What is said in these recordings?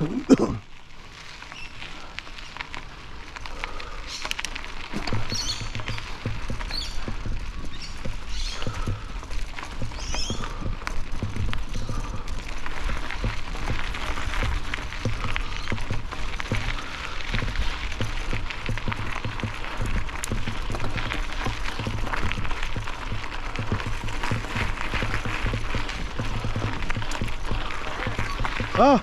Oh. Ah.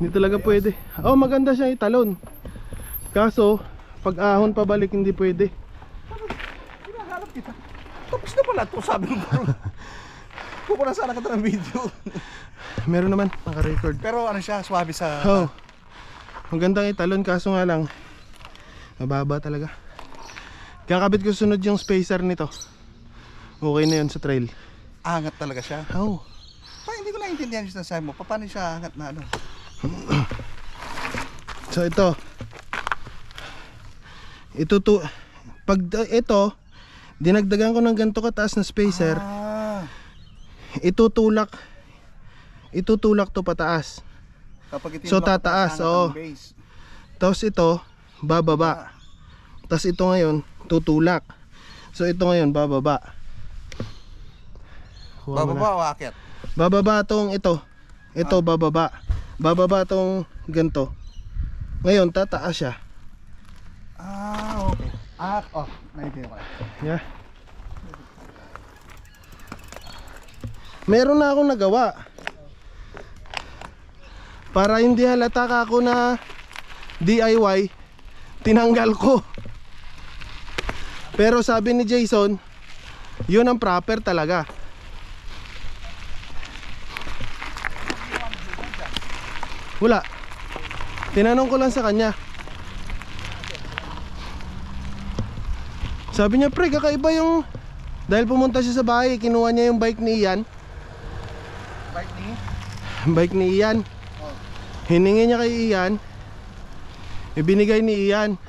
Hindi talaga pwede. Oh, maganda siya italon. Kaso pag ahon pabalik hindi pwede. Hinahanap kita. Tapos na pala ito, sabi mo. Kukuha sana kita ng video. Meron naman, naka-record. Pero ano siya, swabe sa... Oh, magandang italon, kaso nga lang mababa talaga. Kakabit ko sunod yung spacer nito. Okay na yun sa trail. Angat talaga siya. Oh. Hindi ko naintindihan yung sinasabi mo. Paano siya angat na ano? So ito pag ito dinagdagan ko ng ganito kataas na spacer, itutulak to pataas. Kapag so tataas, oo. Tapos ito bababa. Tapos ito ngayon tutulak. So ito ngayon bababa. Bababa o aakyat? Bababa tong ito. Ito bababa. Bababa tong ganito. Ngayon tataas siya. Okay. Naintindihan ko. Yeah. Meron na akong nagawa. Para hindi halata ka ako na DIY, tinanggal ko. Pero sabi ni Jason, yun ang proper talaga. Wala. Tinanong ko lang sa kanya. Sabi niya, pre, kakaiba yung... Dahil pumunta siya sa bahay, kinuha niya yung bike ni Ian. Bike ni? Bike ni Ian. Hiningi niya kay Ian. Ibinigay ni Ian.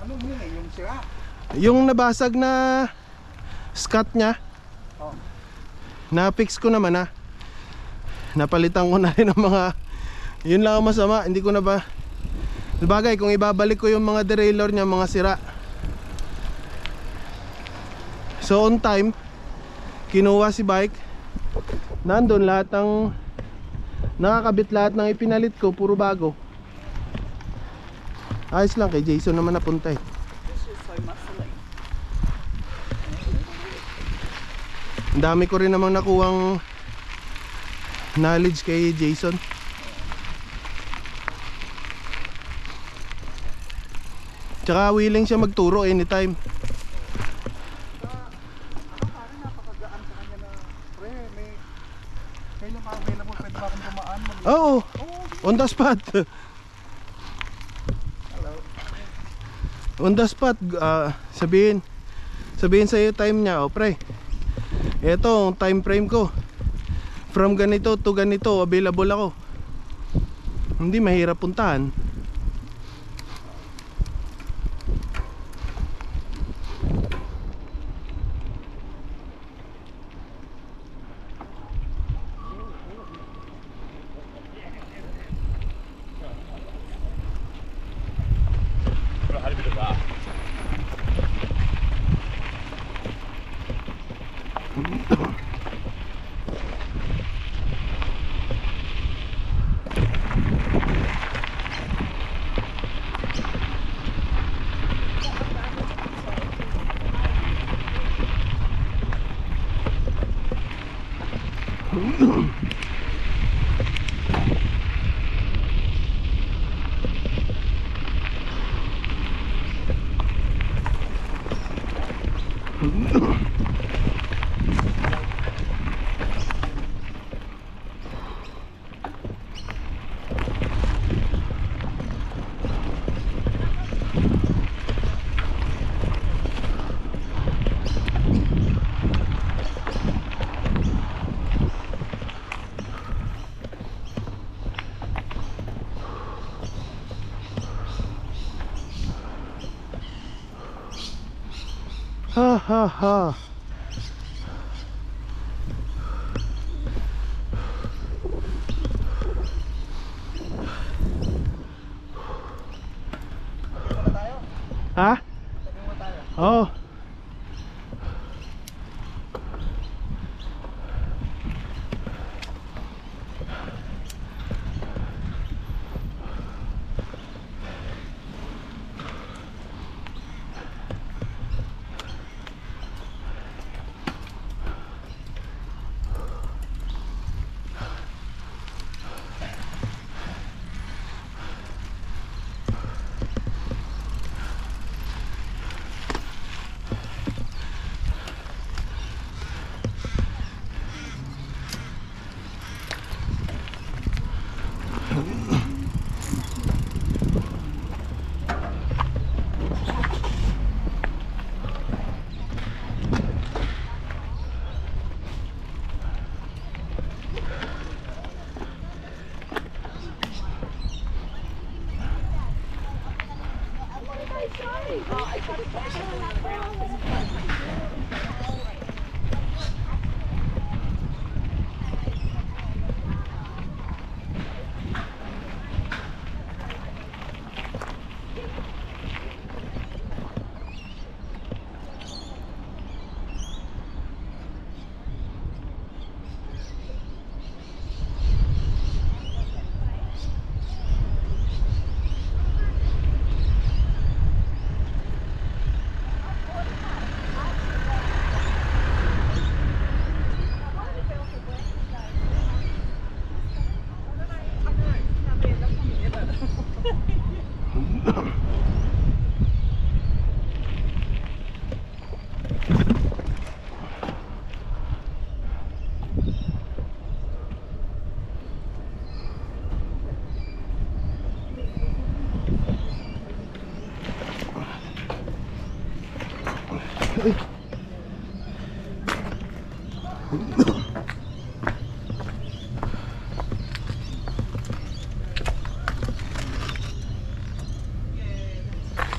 Anong hiningi? Yung sira? Yung nabasag na scat niya. Na-fix ko naman na. Napalitan ko na rin ang mga... Yun lang ang masama, hindi ko na ba... Sabagay, kung ibabalik ko yung mga derailleur niya, mga sira. So on time, kinuha si bike. Nandun lahat ng... Nakakabit lahat ng ipinalit ko, puro bago. Ayos lang, kay Jason naman napunta eh. Ang dami ko rin namang nakuhang knowledge kay Jason. Tsaka willing siya magturo anytime. Napakagaan sa kanya na, pre, kailan ka available, pwede ba akong tumaan? Oo, on the spot. Sabihin sa'yo time niya, oh pre, eto ang time frame ko, from ganito to ganito available ako. Hindi mahirap puntahan. Ha ha ha. Ha? Oh.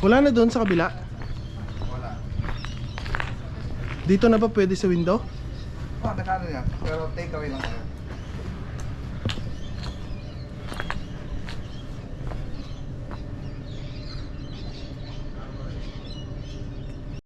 Wala na doon sa kabila. Wala. Dito na ba pwede sa window? Oh, nakano yan. Pero take away lang tayo.